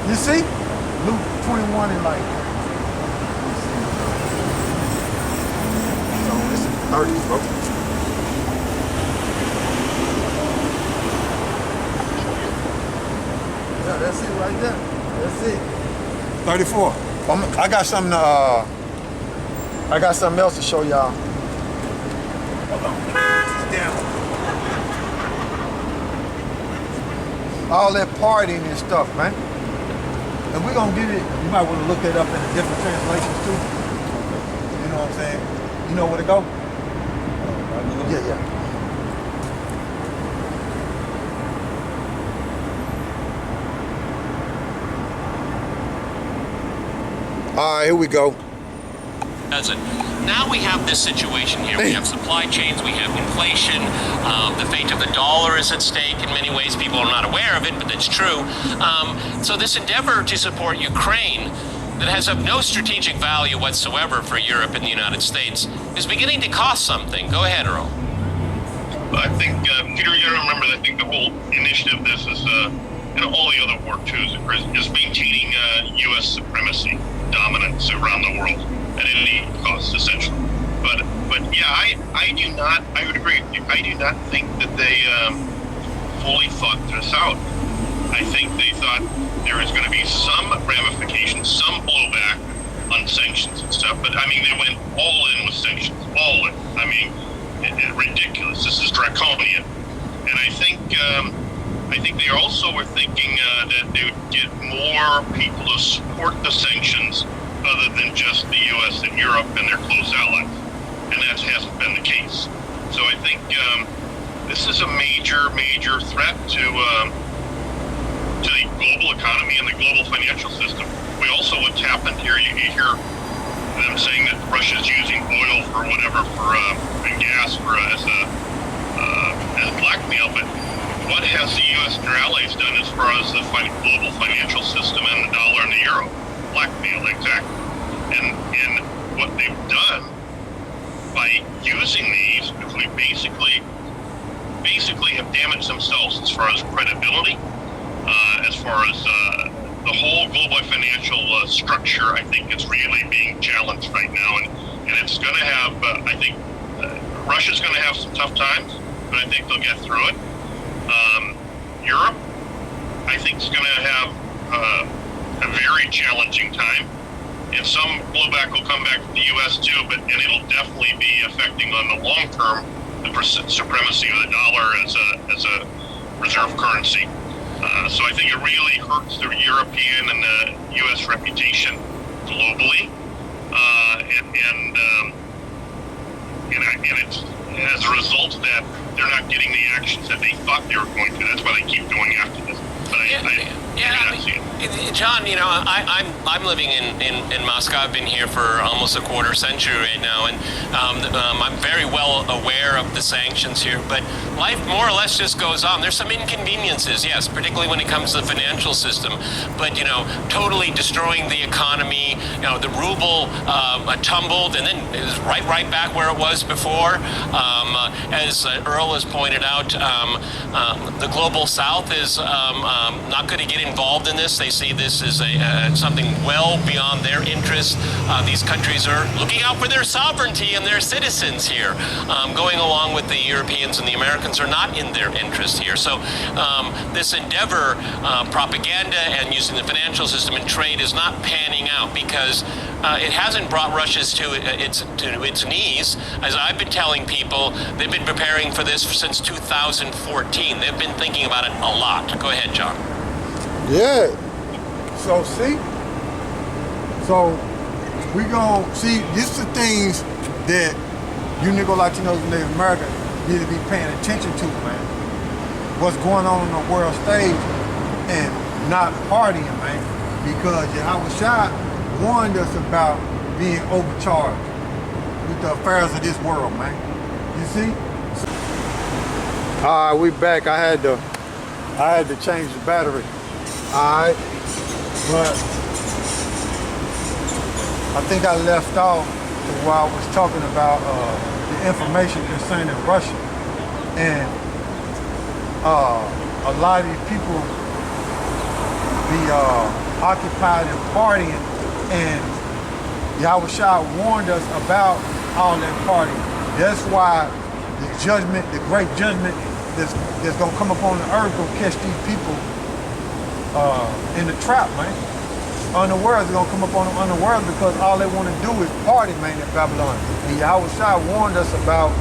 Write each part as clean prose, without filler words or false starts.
You see? Luke 21 and like, so this is 30s, bro. Yeah, that's it right there. That's it. 34. I got something to, I got something else to show y'all. Hold on. Down. All that partying and stuff, man. And we're gonna get it, you might want to look that up in the different translations too. You know what I'm saying? You know where to go? Yeah, yeah. All right, here we go. Now we have this situation here. We have supply chains, we have inflation, the fate of the dollar is at stake in many ways. People are not aware of it, but that's true. So this endeavor to support Ukraine that has of no strategic value whatsoever for Europe and the United States is beginning to cost something. Go ahead, Earl. I think, Peter, you gotta remember, I think the whole initiative of this is, and all the other work too, is maintaining U.S. supremacy, dominance around the world at any cost, essentially. But yeah, I do not, I would agree with you. I do not think that they fully thought this out. I think they thought there was going to be some ramifications, some blowback on sanctions and stuff. But I mean, they went all in with sanctions, all in. I mean, ridiculous. This is draconian. And I think they also were thinking that they would get more people to support the sanctions other than just the U.S. and Europe and their close allies. And that hasn't been the case. So I think this is a major, major threat to the global economy and the global financial system. We also, what's happened here, you hear them saying that Russia's using oil for whatever, and gas as blackmail, but what has the U.S. and their allies done as far as the global financial system and the dollar and the euro? Blackmail, exactly. And what they've done by using these, we basically have damaged themselves as far as credibility, as far as the whole global financial structure. I think it's really being challenged right now, and it's going to have, I think, Russia's going to have some tough times, but I think they'll get through it. Europe, I think, is going to have a very challenging time, and some blowback will come back from the U.S. too, and it'll definitely be affecting on the long term the supremacy of the dollar as a reserve currency. So I think it really hurts the European and the U.S. reputation globally, and it's as a result of that, they're not getting the actions that they thought they were going to. That's why they keep going after this. But I see it. John, you know, I'm living in Moscow. I've been here for almost a quarter century right now, and I'm very well aware of the sanctions here. But life more or less just goes on. There's some inconveniences, yes, particularly when it comes to the financial system. But you know, totally destroying the economy. You know, the ruble tumbled, and then it was right back where it was before. As Earl has pointed out, the global South is not going to get involved in this. They see this as something well beyond their interest. These countries are looking out for their sovereignty and their citizens here. Going along with the Europeans and the Americans are not in their interest here. So this endeavor, propaganda and using the financial system and trade is not panning out because it hasn't brought Russia to its knees. As I've been telling people, they've been preparing for this since 2014. They've been thinking about it a lot. Go ahead, John. Yeah. So see? So we gon' see, this is the things that you Negro Latinos and Native Americans need to be paying attention to, man. What's going on the world stage and not partying, man. Because YAHAWASHI warned us about being overcharged with the affairs of this world, man. You see? All right, we back. I had to change the battery. All right, but I think I left off while I was talking about the information concerning Russia, and a lot of these people be occupied and partying, and Yahawashi warned us about all that partying. That's why the judgment, the great judgment that's gonna come upon the earth, gonna catch these people in the trap, man. Unawares are gonna come upon them unawares because all they want to do is party, man, in Babylon. And Yahawashi warned us about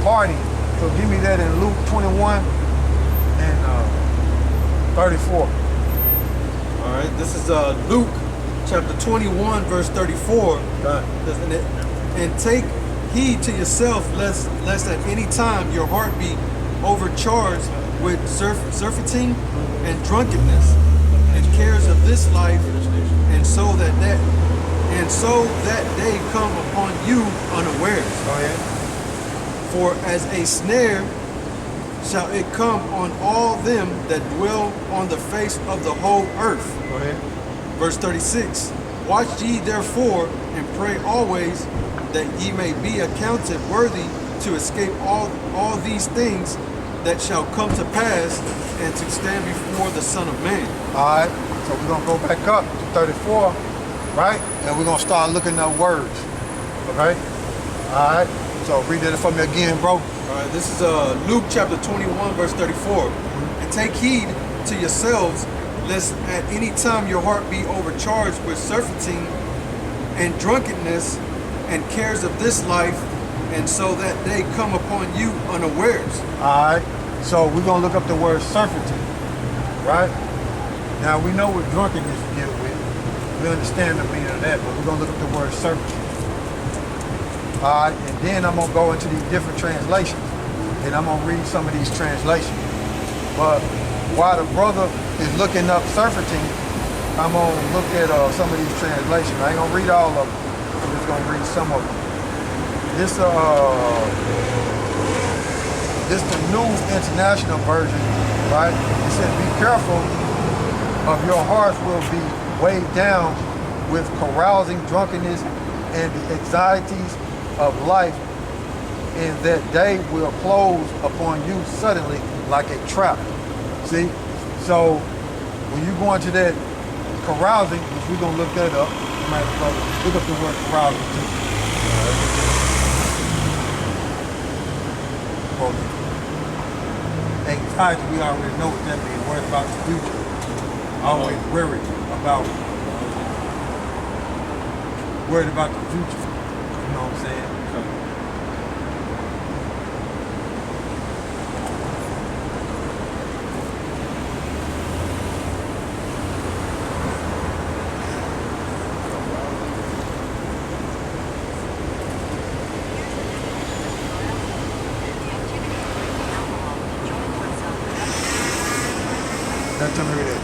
partying. So give me that in Luke 21 and 34. All right, this is Luke chapter 21, verse 34. And take heed to yourself, lest at any time your heart be overcharged with surfeiting and drunkenness and cares of this life, and so that day come upon you unawares. Go ahead. For as a snare shall it come on all them that dwell on the face of the whole earth. Go ahead. Verse 36. Watch ye therefore, and pray always, that ye may be accounted worthy to escape all these things that shall come to pass, and to stand before the Son of Man. All right, so we're gonna go back up to 34, right? And we're gonna start looking at words, okay? All right, so read that for me again, bro. All right, this is Luke chapter 21, verse 34. And take heed to yourselves, lest at any time your heart be overcharged with surfeiting and drunkenness and cares of this life, and so that they come upon you unawares. All right, so we're gonna look up the word surfeiting, right? Now we know what drunkenness deal with. We understand the meaning of that, but we're gonna look up the word surfeiting. All right, and then I'm gonna go into these different translations, and I'm gonna read some of these translations. But while the brother is looking up surfeiting, I'm gonna look at some of these translations. I ain't gonna read all of them. I'm just gonna read some of them. This the New International Version, right? It says, be careful of your hearts will be weighed down with carousing, drunkenness, and the anxieties of life, and that day will close upon you suddenly like a trap. See? So when you go into that carousing, which we're gonna look that up, you might look up the word carousing too. Anxiety, we already know what that means. Worried about the future. Always worried about the future. You know what I'm saying? Tell me that.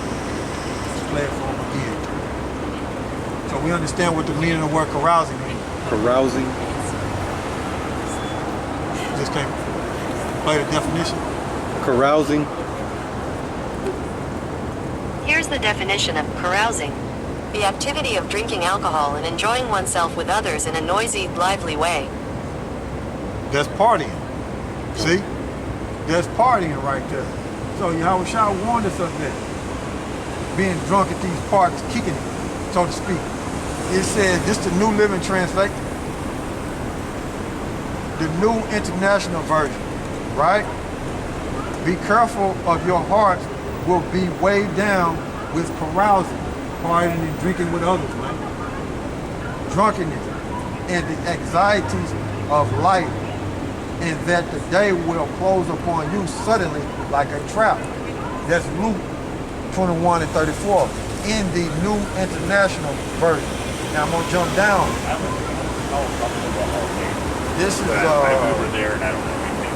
Let's play it for him again. So we understand what the meaning of the word carousing means. Carousing. Just can't play the definition. Carousing. Here's the definition of carousing. The activity of drinking alcohol and enjoying oneself with others in a noisy, lively way. That's partying. See? That's partying right there. So Yahawashi warned us of that. Being drunk at these parties, kicking it, so to speak. It says, this is the New Living Translation. The New International Version, right? Be careful of your hearts will be weighed down with carousing, partying and drinking with others, man. Drunkenness and the anxieties of life, and that the day will close upon you suddenly like a trap. That's Luke 21 and 34 in the New International Version. Now I'm gonna jump down. This is we were there and I don't know anything.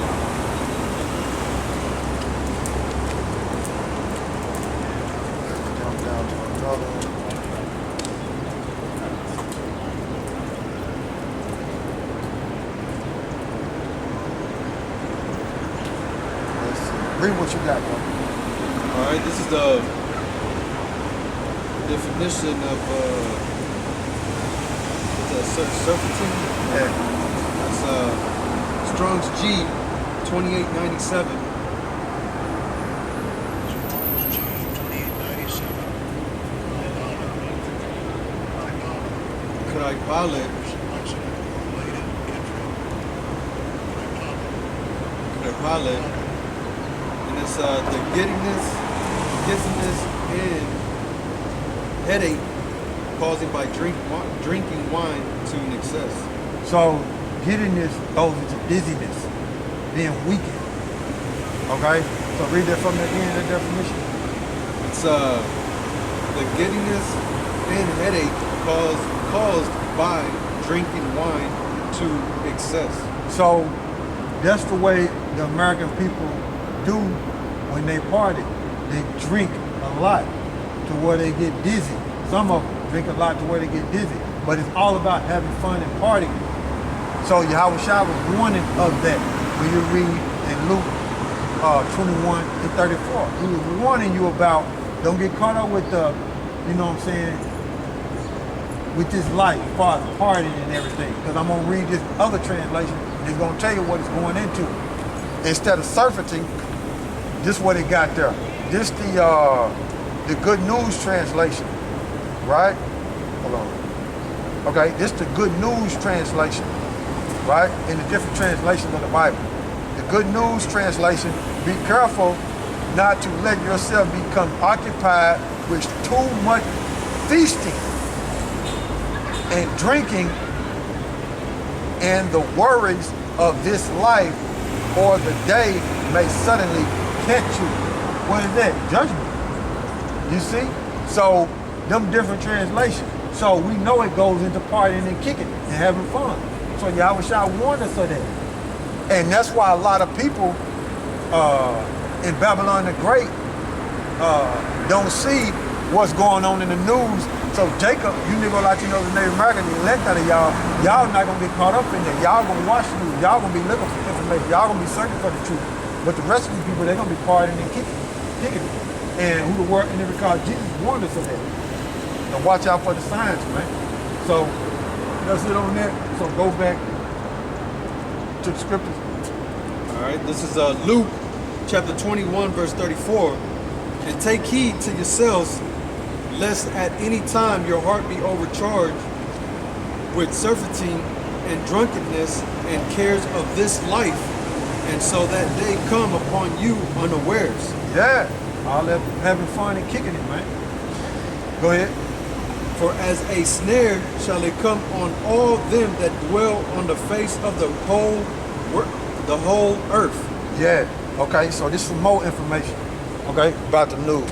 Jump down to another one. Read what you got, bro. All right, this is the definition of surfeiting. Yeah. That's Strong's G 2897. by Pilate. And it's the giddiness, and headache caused by drinking wine to an excess. So giddiness goes into dizziness, being weakened. Okay? So read that from the end, that definition. It's the giddiness and headache caused by drinking wine to excess. So that's the way the American people do when they party. They drink a lot to where they get dizzy. Some of them drink a lot to where they get dizzy. But it's all about having fun and partying. So YAHAWASHI was warning of that when you read in Luke 21 and 34. He was warning you about, don't get caught up with the, you know what I'm saying, with this life, as far as partying and everything. Because I'm going to read this other translation. It's going to tell you what it's going into. Instead of surfeiting, this is what it got there. This the Good News translation, right? Hold on. Okay, this the Good News translation, right? In the different translations of the Bible. The Good News translation, be careful not to let yourself become occupied with too much feasting and drinking and the worries of this life, or the day may suddenly catch you. What is that? Judgment. You see? So, them different translations. So we know it goes into partying and kicking and having fun. So YAHAWASHI warned us of that. And that's why a lot of people in Babylon the Great don't see what's going on in the news. So Jacob, you Negro Latinos and Native Americans, the elect out of y'all not gonna get caught up in that. Y'all gonna watch the news. Y'all gonna be looking for information. Y'all gonna be searching for the truth. But the rest of these people, they're gonna be partying and kicking it. And who the word, and because Jesus warned us of that. So watch out for the signs, man. So that's it on that. So go back to the scriptures. All right, this is Luke chapter 21, verse 34. And take heed to yourselves, lest at any time your heart be overcharged with surfeiting and drunkenness and cares of this life, and so that day come upon you unawares. Yeah, all that having fun and kicking it, man. Go ahead. For as a snare shall it come on all them that dwell on the face of the whole earth. Yeah. Okay. So this is some more information. Okay, about the news.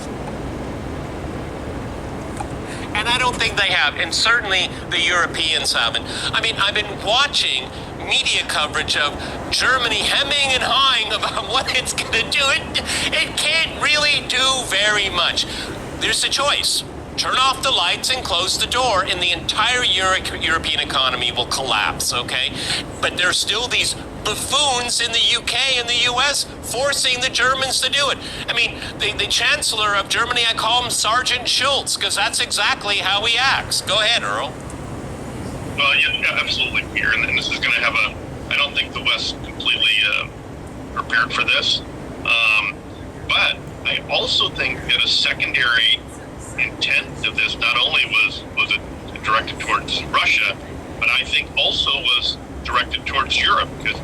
And I don't think they have, and certainly the Europeans haven't. I mean, I've been watching media coverage of Germany hemming and hawing about what it's going to do. It can't really do very much. There's a choice. Turn off the lights and close the door, and the entire European economy will collapse, okay? But there's still these buffoons in the UK and the US forcing the Germans to do it. I mean, the Chancellor of Germany, I call him Sergeant Schultz, because that's exactly how he acts. Go ahead, Earl. Yeah, absolutely, Peter. And this is going to have I don't think the West completely prepared for this. But I also think that a secondary intent of this not only was it directed towards Russia, but I think also was directed towards Europe, because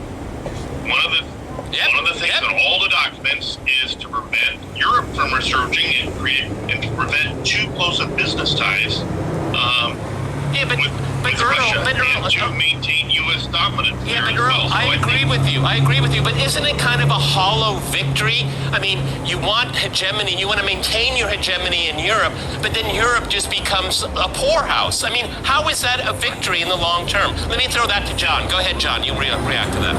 one of the things in all the documents is to prevent Europe from resurging and to prevent too close of business ties with Russia, and to maintain U.S. dominance. Yeah, but Earl, I agree with you. But isn't it kind of a hollow victory? I mean, you want hegemony, you want to maintain your hegemony in Europe, but then Europe just becomes a poorhouse. I mean, how is that a victory in the long term? Let me throw that to John. Go ahead, John. You react to that.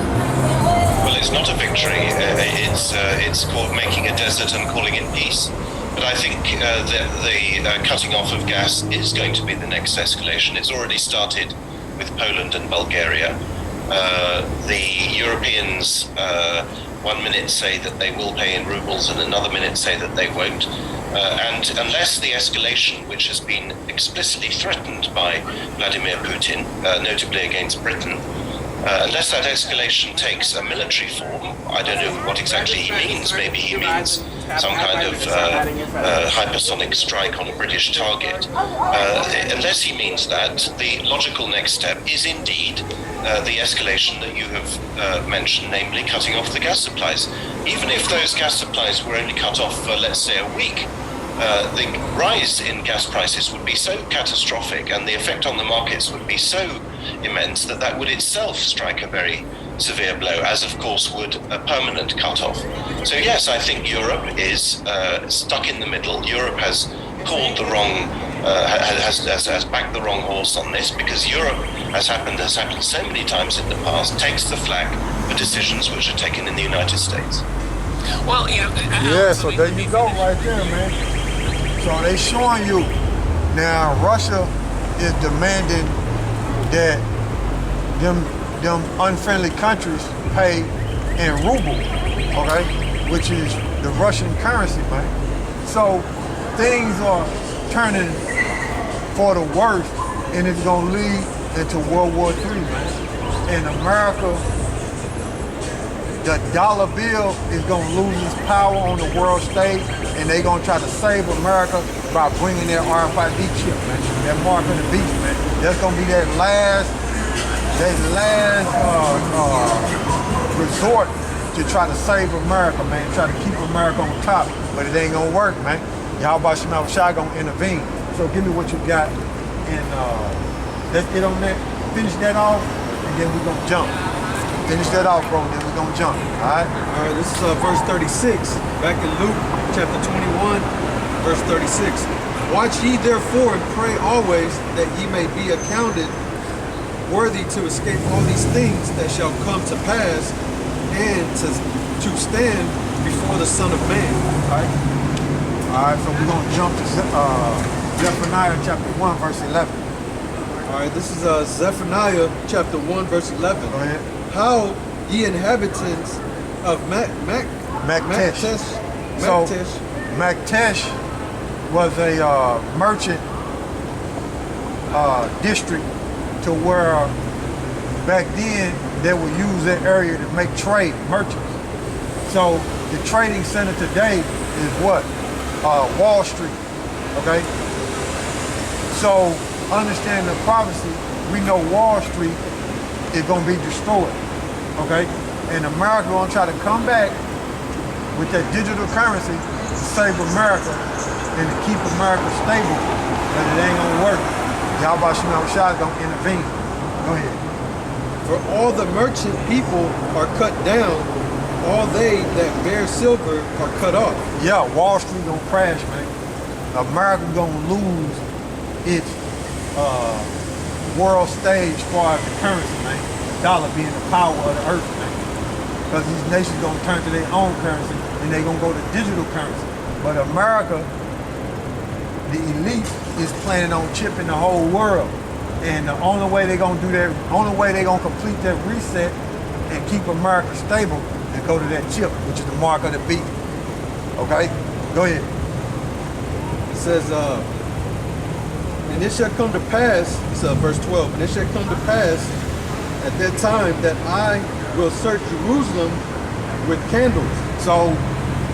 Well, it's not a victory. It's called making a desert and calling it peace. But I think that the cutting off of gas is going to be the next escalation. It's already started with Poland and Bulgaria. The Europeans one minute say that they will pay in rubles and another minute say that they won't. And unless the escalation, which has been explicitly threatened by Vladimir Putin, notably against Britain, Unless that escalation takes a military form, I don't know what exactly he means. Maybe he means some kind of hypersonic strike on a British target. Unless he means that, the logical next step is indeed the escalation that you have mentioned, namely cutting off the gas supplies. Even if those gas supplies were only cut off for, let's say, a week, the rise in gas prices would be so catastrophic and the effect on the markets would be so immense that that would itself strike a very severe blow, as of course would a permanent cut-off. So yes, I think Europe is stuck in the middle. Europe has called the wrong, has backed the wrong horse on this, because Europe, has happened so many times in the past, takes the flak for decisions which are taken in the United States. Well, you know, Yeah, so there you go right there, man. So they showing you now Russia is demanding that them unfriendly countries pay in ruble, okay, which is the Russian currency, man. So things are turning for the worst, and it's gonna lead into World War III, man. And America, the dollar bill is gonna lose its power on the world stage, and they gonna try to save America by bringing their RFID chip, man. That mark of the beast, man. That's gonna be that last resort to try to save America, man. Try to keep America on top, but it ain't gonna work, man. YAHAWASHI gonna intervene. So give me what you got, and let's get on that. Finish that off, and then we're gonna jump. Finish that off, bro, then we're gonna jump, all right? All right, this is verse 36, back in Luke chapter 21, verse 36. Watch ye therefore and pray always, that ye may be accounted worthy to escape all these things that shall come to pass, and to stand before the Son of Man. All right? All right, so we're gonna jump to Zephaniah chapter 1, verse 11. All right, this is Zephaniah chapter 1, verse 11. Go ahead. How ye inhabitants of Maktesh. So Maktesh was a merchant district, to where back then they would use that area to make trade, merchants. So the trading center today is what? Wall Street, okay? So understanding the prophecy, we know Wall Street is gonna be destroyed, okay? And America gonna try to come back with that digital currency to save America and to keep America stable, but it ain't gonna work. YAHAWASHI is gonna intervene. Go ahead. For all the merchant people are cut down, all they that bear silver are cut off. Yeah, Wall Street gonna crash, man. America gonna lose its world stage as far as the currency, man. The dollar being the power of the earth, man. Because these nations gonna turn to their own currency, and they gonna go to digital currency. But America, the elite, is planning on chipping the whole world. And the only way they're gonna do that, only way they're gonna complete that reset and keep America stable and go to that chip, which is the mark of the beast. Okay? Go ahead. It says, and it shall come to pass, it's verse 12, and it shall come to pass at that time that I will search Jerusalem with candles. So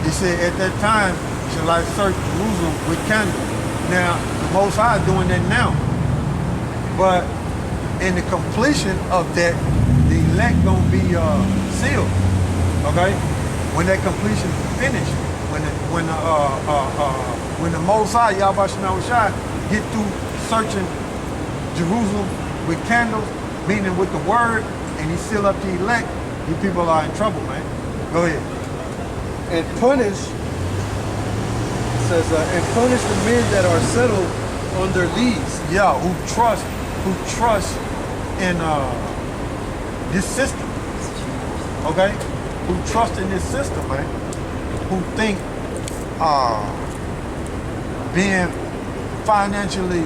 he said at that time shall I search Jerusalem with candles. Now the Most High is doing that now. But in the completion of that, the elect gonna be sealed. Okay? When that completion is finished, when the Most High, YAHAWASHI, get through searching Jerusalem with candles, meaning with the word, and he seal up the elect, you people are in trouble, man. Go ahead. And punish, it says, and punish the men that are settled on their leads. Yeah, who trust in this system. Okay? Who trust in this system, man. Who think being financially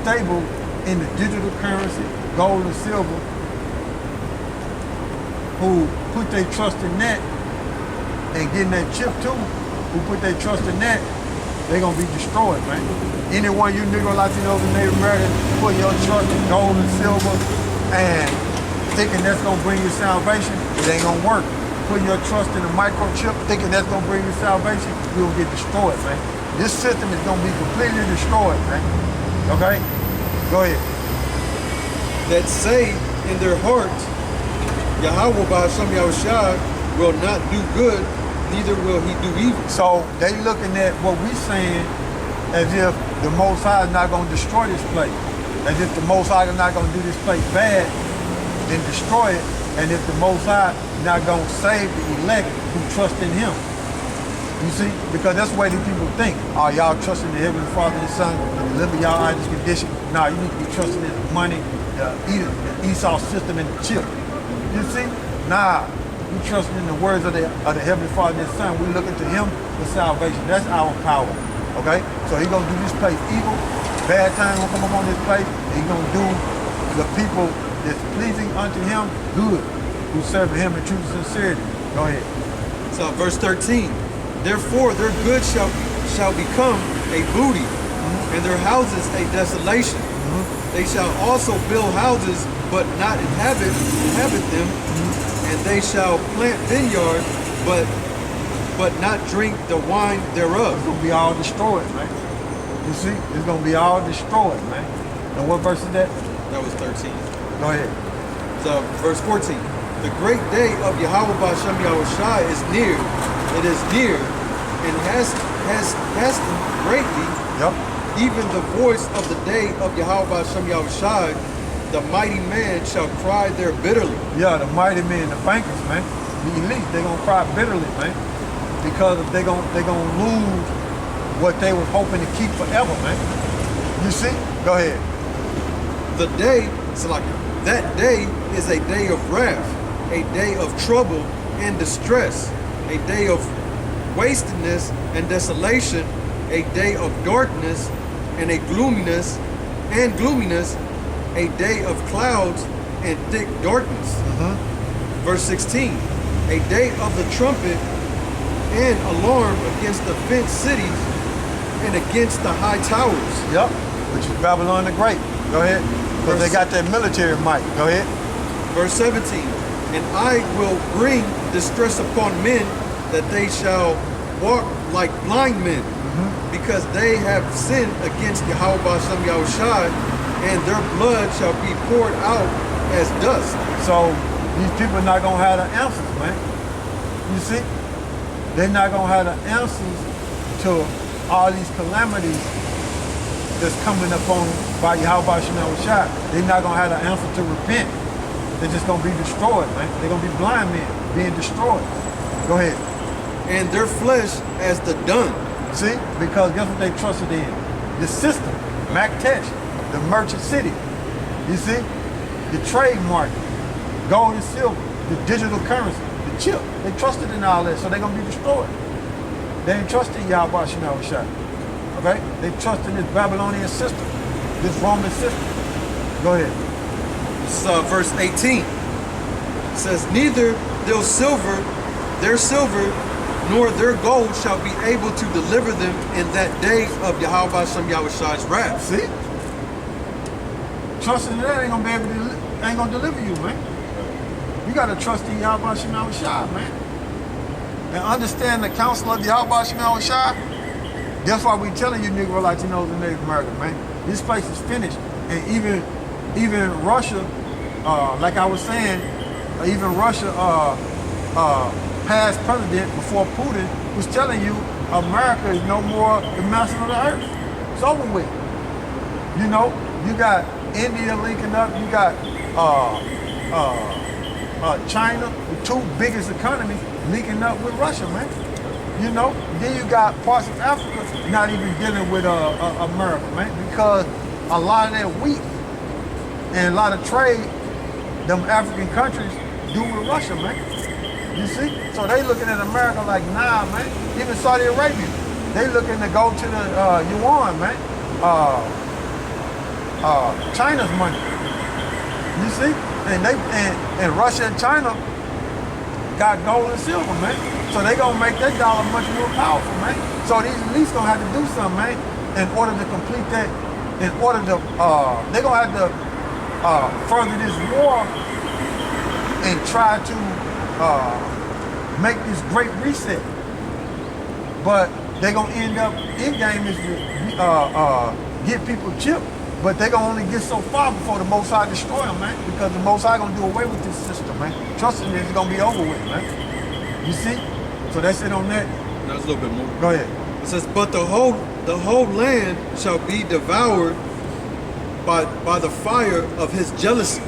stable in the digital currency, gold and silver, who put their trust in that and getting that chip too, who put their trust in that, they're gonna be destroyed, man. Anyone you Negro, Latinos, and Native Americans put your trust in gold and silver and thinking that's gonna bring you salvation, it ain't gonna work. Putting your trust in a microchip, thinking that's gonna bring you salvation, you'll get destroyed, man. This system is gonna be completely destroyed, man. Okay? Go ahead. That say in their hearts, Yahawah by Hashem Yahushai will not do good, neither will he do evil. So they looking at what we saying as if the Most High is not gonna destroy this place. As if the Most High is not gonna do this place bad, then destroy it. And if the Most High not gonna save the elect who trust in him. You see? Because that's the way these people think. Oh, y'all trusting the Heavenly Father and Son and deliver y'all out of this condition. Nah, you need to be trusting in the money, the Esau system and the chip. You see? Nah, we trusting in the words of the Heavenly Father and Son. We looking to him for salvation. That's our power. Okay? So he gonna do this place evil. Bad time gonna come up on this place. He gonna do the people that's pleasing unto him good, who serve him in truth and sincerity. Go ahead. So verse 13, therefore their good shall become a booty, and their houses a desolation. They shall also build houses, but not inhabit them, and they shall plant vineyards, but not drink the wine thereof. It's gonna be all destroyed, man. You see, it's gonna be all destroyed, man. And what verse is that? That was 13. Go ahead. So verse 14, the great day of Yahawah by Hashem Yahushai is near. It is near and has hastened greatly. Yep. Even the voice of the day of Yahawah by Hashem Yahushai, the mighty man shall cry there bitterly. Yeah, the mighty men, the bankers, man, the elite, they gonna cry bitterly, man, because they gonna lose what they was hoping to keep forever, man. You see? Go ahead. The day, so like that day is a day of wrath, a day of trouble and distress, a day of wastedness and desolation, a day of darkness and gloominess, a day of clouds and thick darkness. Verse 16, a day of the trumpet and alarm against the fenced cities and against the high towers. Yep, which is Babylon the Great. Go ahead. Because they got that military might. Go ahead. Verse 17, and I will bring distress upon men, that they shall walk like blind men, because they have sinned against Yahawah Hashem Yahushai, and their blood shall be poured out as dust. So these people are not gonna have the answers, man. You see? They're not gonna have the answers to all these calamities that's coming up on by Yahawah Hashem Yahushai. They're not gonna have the answer to repent. They're just gonna be destroyed, man. They're gonna be blind men being destroyed. Go ahead. And their flesh as the dung. See? Because guess what they trusted in? The system, Mactesh, the merchant city. You see? The trade market, gold and silver, the digital currency, the chip. They trusted in all that, so they're gonna be destroyed. They ain't trusting Yahawah Hashem Yahushai. Okay? They trust in this Babylonian system, this Roman system. Go ahead. This is verse 18. It says, neither their silver, nor their gold shall be able to deliver them in that day of Yahawah Hashem Yahushai's wrath. See? Trusting in that ain't gonna be able to, ain't gonna deliver you, man. You gotta trust in Yahawah Hashem Yahushai, man. And understand the counsel of Yahawah Hashem Yahushai. That's why we telling you Negro Latinos and Native Americans, man. This place is finished. And even Russia, like I was saying, even Russia past president before Putin was telling you America is no more the master of the earth. It's over with. You know, you got India linking up, you got China, the two biggest economies, linking up with Russia, man. You know, then you got parts of Africa not even dealing with America, man, because a lot of that wheat and a lot of trade them African countries do with Russia, man. You see? So they looking at America like, nah, man. Even Saudi Arabia, they looking to go to the yuan, man. China's money. You see? And Russia and China got gold and silver, man. So they gonna make that dollar much more powerful, man. So these elites gonna have to do something, man, in order to complete that. In order to, they gonna have to further this war and try to make this great reset. But they're gonna end up in game is to get people chipped. But they're gonna only get so far before the Most High destroy them, man. Because the Most High gonna do away with this system, man. Trust me, it's gonna be over with, man. You see? So that's it on that. That's a little bit more. Go ahead. It says, but the whole land shall be devoured by the fire of his jealousy.